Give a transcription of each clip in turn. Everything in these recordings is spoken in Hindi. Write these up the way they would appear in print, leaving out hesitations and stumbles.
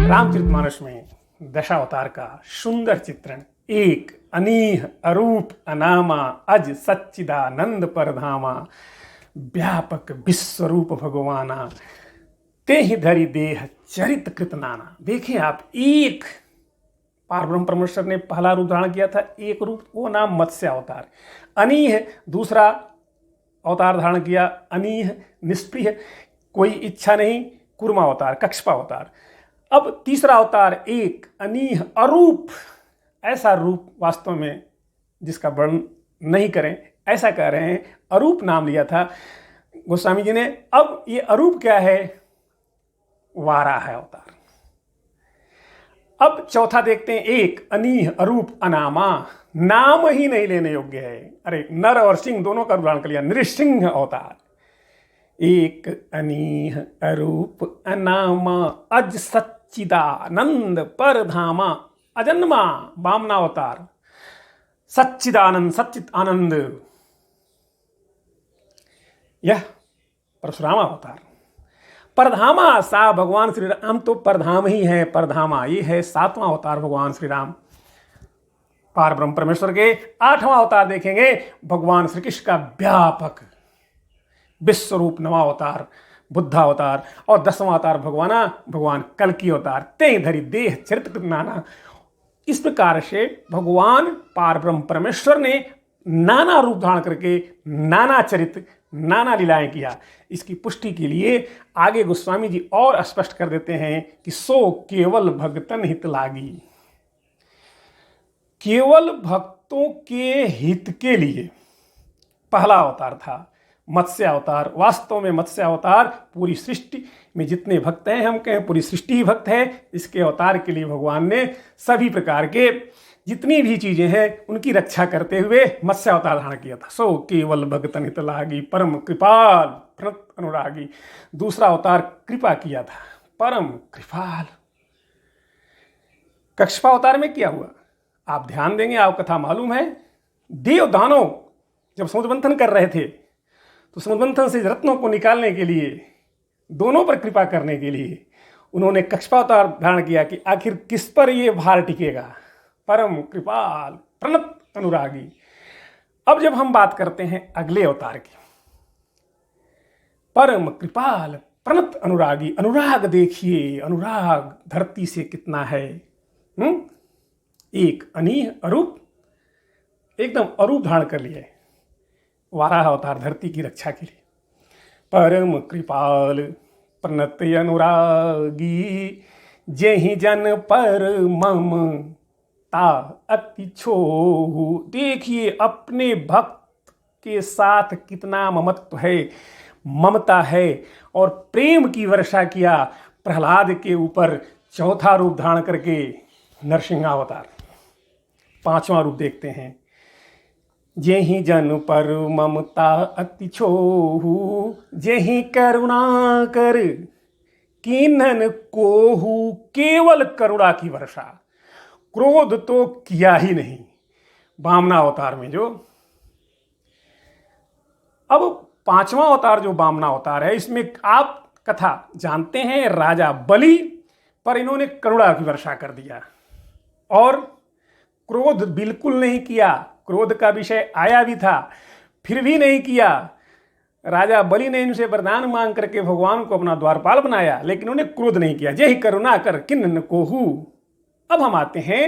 रामचरितमानस में दशावतार का सुंदर चित्रण। एक अनीह अरूप अनामा अज सच्चिदानंद परधामा, व्यापक विश्वरूप भगवाना ते ही धरी देह चरित कृत नाना। देखिए आप, एक पारब्रह्म परमेश्वर ने पहला रूप धारण किया था, एक रूप, वो नाम मत्स्य अवतार। अनीह दूसरा अवतार धारण किया, अनीह निष्प्रिय, कोई इच्छा नहीं, कूर्मा अवतार, कक्षपा अवतार। अब तीसरा अवतार एक अनीह अरूप, ऐसा रूप वास्तव में जिसका वर्णन नहीं करें, ऐसा कह रहे हैं, अरूप नाम लिया था गोस्वामी जी ने। अब ये अरूप क्या है? वाराह अवतार। अब चौथा देखते हैं, एक अनीह अरूप अनामा, नाम ही नहीं लेने योग्य है। अरे, नर और सिंह दोनों का उदाहरण कर लिया, नृसिंह अवतार। एक अनीह अरूप अनामा अज सच्चिदानंद परधामा, अजन्मा वामना अवतार, सच्चिदानंद सच्चित आनंद, यह परशुराम अवतार। परधामा सा भगवान श्री राम तो परधाम ही है, परधामा ये है सातवां अवतार भगवान श्री राम पारब्रह्म परमेश्वर के। आठवां अवतार देखेंगे भगवान श्री कृष्ण का व्यापक विश्वरूप नवा अवतार बुद्धावतार। और 10वां अवतार भगवान कल्कि अवतार, ते धरी देह चरित कृत नाना। इस प्रकार से भगवान पारब्रह्म परमेश्वर ने नाना रूप धारण करके नाना चरित नाना लीलाएं किया। इसकी पुष्टि के लिए आगे गोस्वामी जी और स्पष्ट कर देते हैं कि सो केवल भक्तन हित लागी। केवल भक्तों के हित के लिए पहला अवतार था मत्स्य अवतार। वास्तव में मत्स्य अवतार पूरी सृष्टि में जितने भक्त हैं, हम कहें पूरी सृष्टि ही भक्त है, इसके अवतार के लिए भगवान ने सभी प्रकार के जितनी भी चीजें हैं उनकी रक्षा करते हुए मत्स्य अवतार धारण किया था। सो केवल भगतन हित लागी, परम कृपाल प्रणत अनुरागी। दूसरा अवतार कृपा किया था, परम कृपाल। कक्षपा अवतार में क्या हुआ? आप ध्यान देंगे, आप कथा मालूम है, देव दानव जब समुद्र मंथन कर रहे थे तो समुद्र मंथन से रत्नों को निकालने के लिए, दोनों पर कृपा करने के लिए उन्होंने कक्षपा अवतार धारण किया कि आखिर किस पर ये भार टिकेगा। परम कृपाल प्रणत अनुरागी। अब जब हम बात करते हैं अगले अवतार की, परम कृपाल प्रणत अनुरागी। अनुराग देखिए, अनुराग धरती से कितना है। एक अनीह अरूप, एकदम अरूप धारण कर लिए, वाराह अवतार धरती की रक्षा के लिए। परम कृपाल प्रणत अनुरागी, जेहि जन पर ममता अति छोहु। देखिए अपने भक्त के साथ कितना ममत्व है, ममता है, और प्रेम की वर्षा किया प्रहलाद के ऊपर चौथा रूप धारण करके नरसिंहावतार। पांचवा रूप देखते हैं, जेहि जन पर ममता अति छोहु, जेहि करुणा कर कीन्हन कोहु। केवल करुणा की वर्षा, क्रोध तो किया ही नहीं वामना अवतार में। जो अब पांचवा अवतार जो वामना अवतार है, इसमें आप कथा जानते हैं, राजा बलि पर इन्होंने करुणा की वर्षा कर दिया और क्रोध बिल्कुल नहीं किया। क्रोध का विषय आया भी था, फिर भी नहीं किया। राजा बलि ने इनसे वरदान मांग करके भगवान को अपना द्वारपाल बनाया, लेकिन उन्हें क्रोध नहीं किया। जय करुणा कर किन्न कोहू। अब हम आते हैं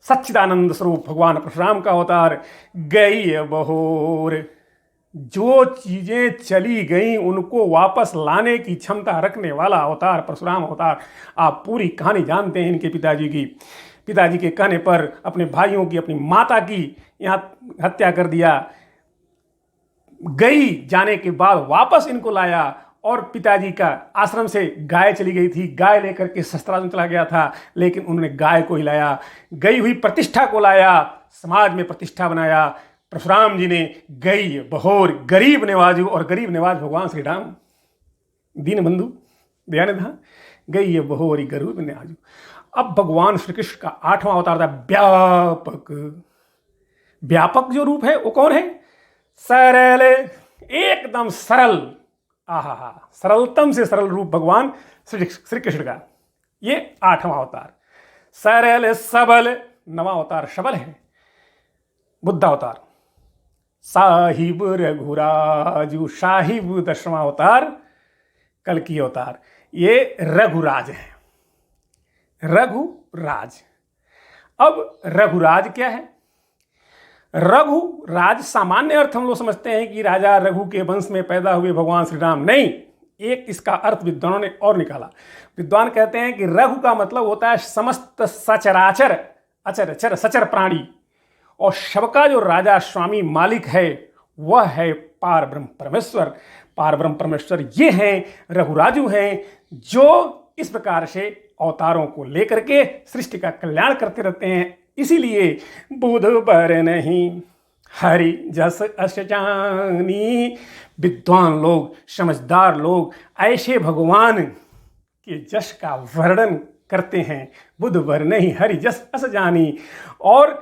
सच्चिदानंद स्वरूप भगवान परशुराम का अवतार। गई बहोर, जो चीजें चली गई उनको वापस लाने की क्षमता रखने वाला अवतार परशुराम अवतार। आप पूरी कहानी जानते हैं इनके पिताजी की। पिताजी के कहने पर अपने भाइयों की, अपनी माता की यहाँ हत्या कर दिया। गई जाने के बाद वापस इनको लाया, और पिताजी का आश्रम से गाय चली गई थी, गाय लेकर के शस्त्रास्त्र चला गया था, लेकिन उन्होंने गाय को ही लाया। गई हुई प्रतिष्ठा को लाया, समाज में प्रतिष्ठा बनाया। परशुराम जी ने गई बहोर, गरीब नवाजू, और गरीब नवाज भगवान श्री राम, दीन बंधु दयानिधि। गई बहोरी गरीब नवाजू। अब भगवान श्री कृष्ण का आठवां अवतार था व्यापक। व्यापक जो रूप है वो कौन है? सरल, एकदम सरल। आहा, सरलतम से सरल रूप भगवान श्री कृष्ण का। ये 8वां अवतार। सरल सबल 9वां अवतार शबल है, बुद्ध अवतार। साहिब रघुराजु साहिब 10वां अवतार कल्कि अवतार। ये रघुराज है, रघुराज। अब रघुराज क्या है? रघुराज सामान्य अर्थ हम लोग समझते हैं कि राजा रघु के वंश में पैदा हुए भगवान श्री राम, नहीं। एक इसका अर्थ विद्वानों ने और निकाला। विद्वान कहते हैं कि रघु का मतलब होता है समस्त सचराचर, अचर अचर सचर प्राणी, और सबका जो राजा स्वामी मालिक है वह है पार ब्रह्म परमेश्वर। पार ब्रह्म परमेश्वर ये हैं, रघुराजु हैं, जो इस प्रकार से अवतारों को लेकर के सृष्टि का कल्याण करते रहते हैं। इसीलिए बुध बर नहीं हरि जस अस जानी। विद्वान लोग, समझदार लोग ऐसे भगवान के जश का वर्णन करते हैं। बुध बर नहीं हरि जस अस जानी, और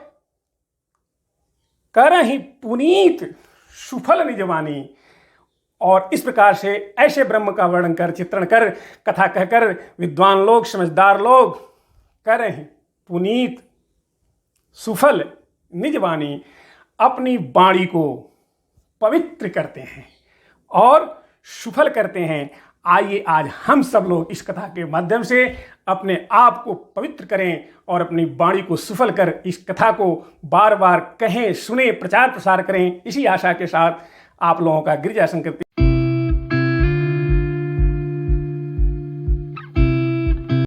करहि पुनीत सुफल निजवानी। और इस प्रकार से ऐसे ब्रह्म का वर्णन कर, चित्रण कर, कथा कहकर विद्वान लोग, समझदार लोग करहि पुनीत सुफल निजवानी, अपनी वाणी को पवित्र करते हैं और सुफल करते हैं। आइए आज हम सब लोग इस कथा के माध्यम से अपने आप को पवित्र करें और अपनी वाणी को सुफल कर इस कथा को बार बार कहें, सुने, प्रचार प्रसार करें। इसी आशा के साथ आप लोगों का गिरिजा संकृति